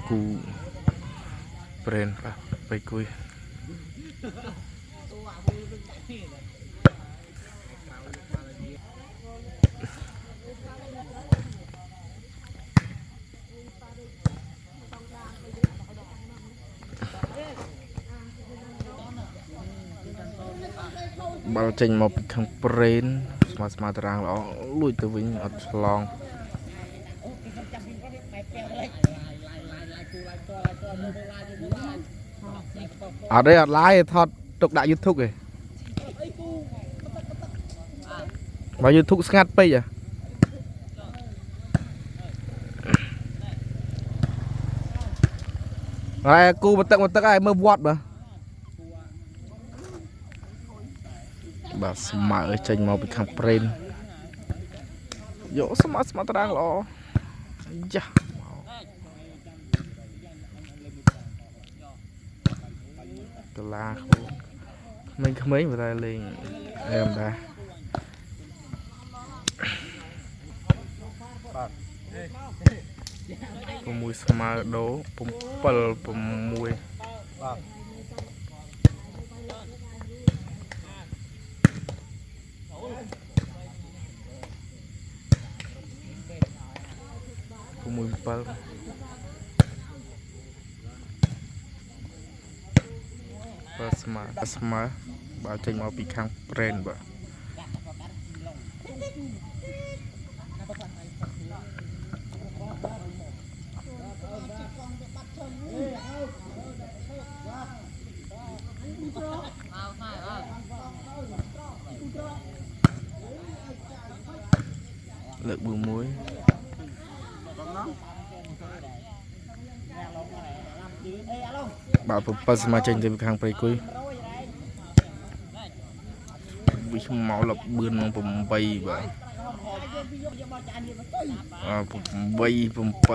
គូប្រេនបែកគួយបើចេញមកពីខាងប្រេនស្មាតារាងល្អលួចទៅវិញអត់ឆ្លងអត់ទេអត់ឡាយថតទុកដាក់ YouTube ឯងបើ YouTube ស្ងាត់ពេកហើយគូបន្ទឹកហើយមើលវត្តបាទស្មើចេញមកពីខាងប្រេនយកស្មើតារាងល្អយ៉ាកលាក្មេងៗបើតែលេងអែមដែរ6ស្មើដូ7 6បាទ6 7បាទស្មើបើចេញមកពីខាងប្រេនបាទលើក1បាទ7ស្មើចេញទៅពីខាងប្រៃគុយវាមកលបឿនមក8បាទ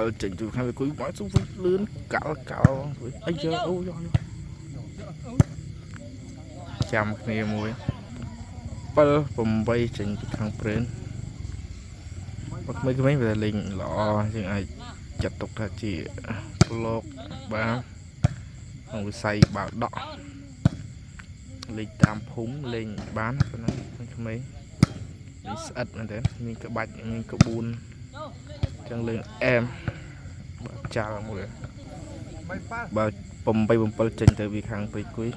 8 7ចេញទៅខាងប្រៃគុយមកសុំលឿនកាល់អីយើអូយកចាំគ្នាមួយ7 8ចេញពីខាងប្រេនបើក្មេងៗវាលេងល្អជាងអាចចាត់ទុកថាជាប្លុកបាទក្នុងវិស័យបាល់ដកលេងតាមភូមិលេងបានប៉ុណ្ណឹងក្មេងនេះស្អិតមែនទេមានក្បាច់មានក្បួនចឹងលេងអែមបើចាល់មួយបើ8 7ចេញទៅវាខាងព្រៃគុយ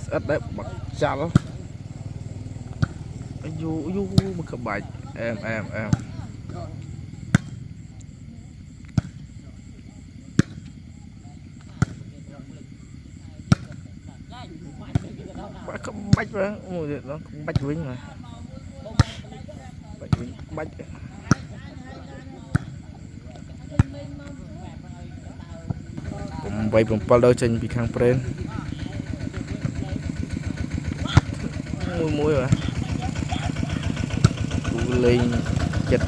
ស្អិតដែរបើចាល់យូមកក្បាច់អែមបើក្បាច់បាទមួយទៀតក្បាច់វិញបាទបាច់8 7ដល់ចេញពីខាងប្រេនមួយបាទគូលេងចិត្ត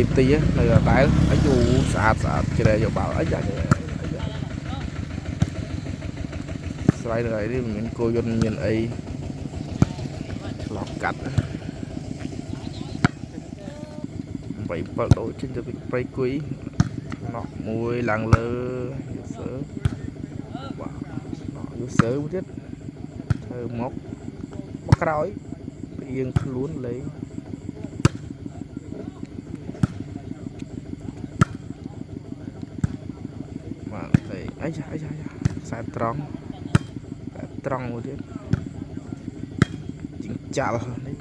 20ទីនៅដដែលអាយុស្អាតជ្រែយកបាល់អីយ៉ាស្រ័យដល់នេះមិនមានគោយន្តមានអីឆ្លងកាត់8 7ដូចចេញទៅពីព្រៃគុយណក់មួយឡើងលើយូសើបាទណក់យូសើមួយទៀតធ្វើមកក្រោយរៀងខ្លួនលេងបាទតែអីខ្សែត្រង់មួយទៀតជីងចាល់នេះ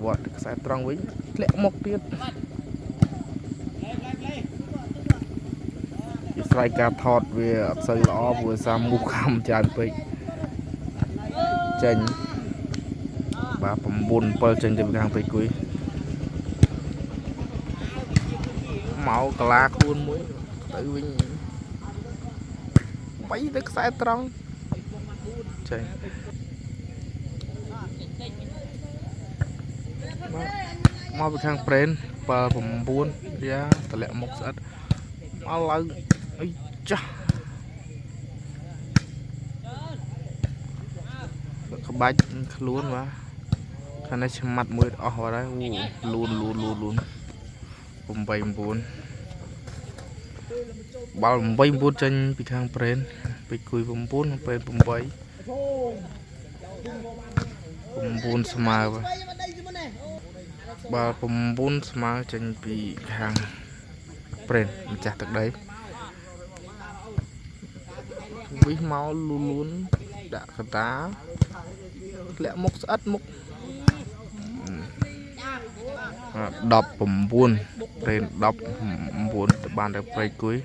វត្តខ្សែត្រង់វិញធ្លាក់មកទៀតជាស្រ័យការថតវាអត់សូវល្អព្រោះសារមូសខំច្រើនពេកចេញបាទ9 7ចេញទៅខាងព្រៃគុយមកកលាខ្លួនមួយទៅវិញ3ទៅខ្សែត្រង់ចេញមកពីខាងប្រេន7 9យ៉ាតម្លាក់មុខស្អិតមកឡើងអីចាស់ ក្បាច់ខ្លួនបាទខាងនេះឆ្មាត់មួយអស់ហើយលូន8 9បាល់8 9ចេញពីខាងប្រេនពីគួយ9ប្រេន8 9ស្មើបាទបាល់9ស្មើចេញពីខាងប្រេនម្ចាស់ទឹកដីវិសមកលូនដាក់កតាធ្លាក់មុខស្អិតមុខ19ប្រេន19ទៅបានតែប្រៃគួយ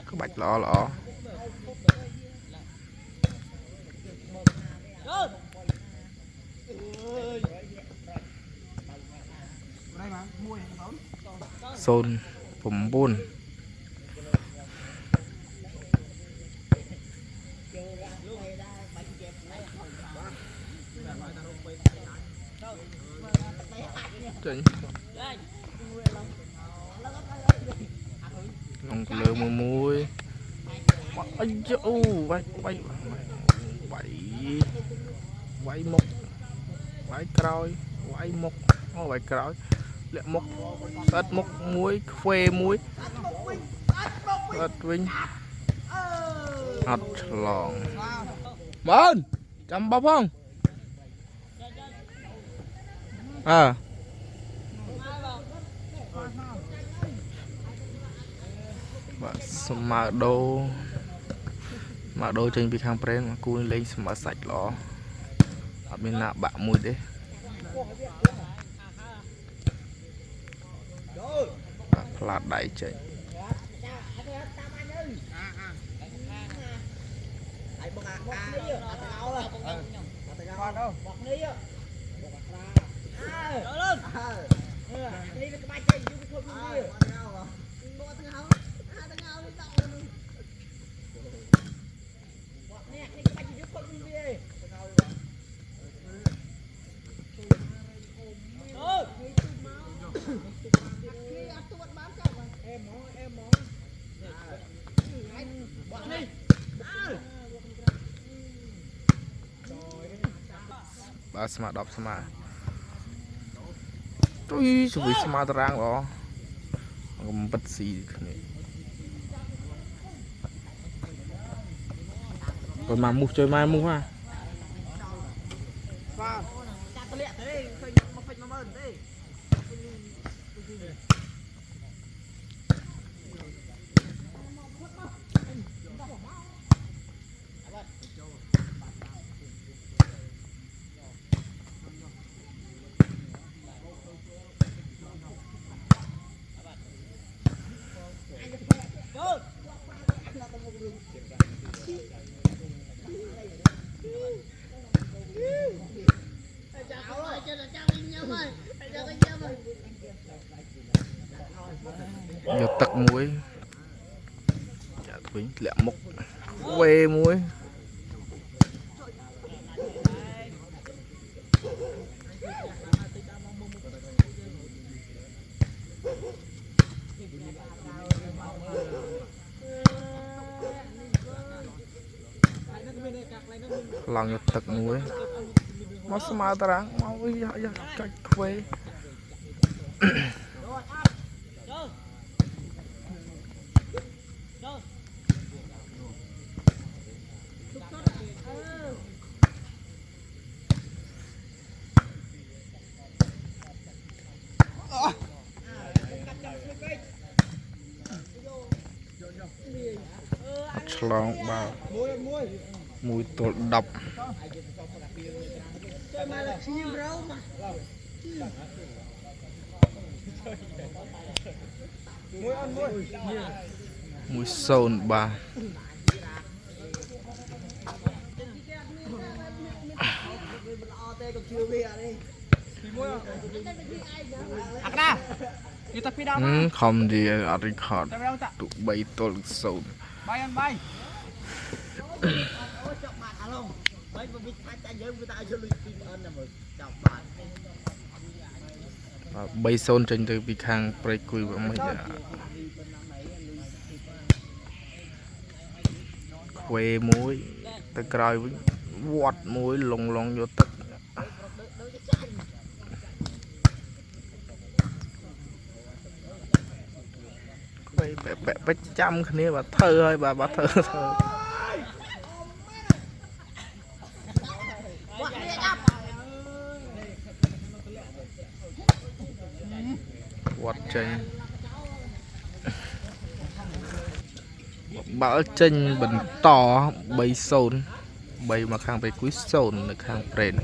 ក្បាច់ល្អ09ចេញលងលើមួយអីអូវាយមុខវាយក្រោយវាយមុខវាយក្រោយលាក់មុខស្អិតមុខមួយខ្វេមួយស្អិតវិញអត់ឆ្លងបងចាំបោះផងបាទស្មើដូចេញពីខាងប្រេនគូលេងស្មើសាច់ល្អអត់មានណាបាក់មួយទេផ្លាតដៃចេញបាទស្មើ10ស្មើទុយជួយស្មើតារាងល្អកំបិតស៊ីគ្នាបើមកមុខជួយមកមុខហ่าបាទចាក់តលាក់ទេឃើញមកពេច10000ទេយកទឹកមួយចាក់វិញធ្លាក់មុខវេមួយឡងយកទឹកមួយមកស្មើតារាងមកវិញយកកាច់ខ្វេអត់ឆ្លងបាល់មួយទល់10មួយ0បាទខំឌីអត់រីខតទុ3ទល់0បាយអនបាយអូចាប់បាត់អាឡងបាយបើវិបាច់តែយើងគឺតែឲ្យលុយពីអនតែមើលចាប់បាត់3-0ចេញទៅពីខាងព្រៃគុយមិន quê muối tới cày với vọt muối lồng lồng vô tất quay bẹ bẹ bẹ chăm cái này bà thơ ơi bà thơ thơ vọt chanh bảo chanh bình to bay sồn bay mà khang bay quý sồn là khang bền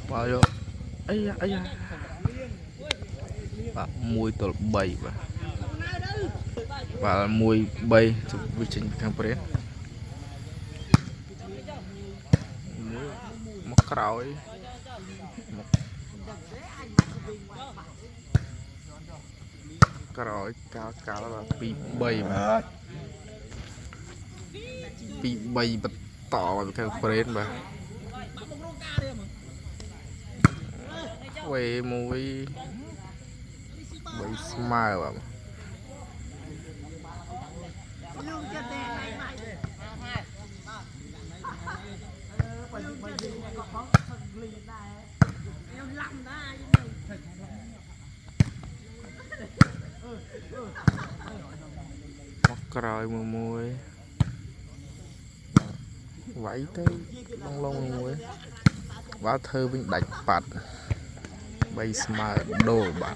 bao nhiêu ấy da bà mùi tổ bay và mùi bay chụp vi trình khang bền mắc cào rồi cá là bị bay mà bị bay bật tỏ vào cái frame mà quay mũi bay smile mà rồi mùi vậy tới long long mùi quá thơ với đạch bạt bay smile đồ bạn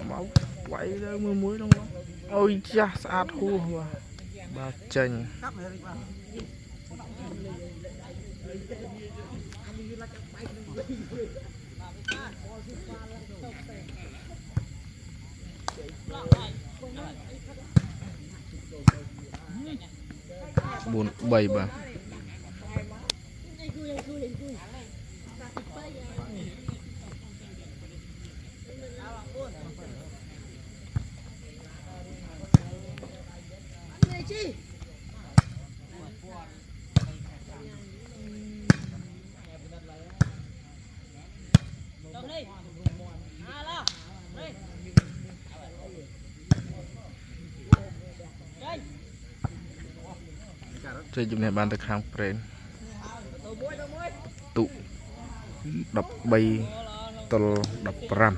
máu vậy đó muối long long ôi cha sát hua mà bà chanh buồn bầy bà chơi chụp này bàn thực hàng prén tụ đập bay tol đập ram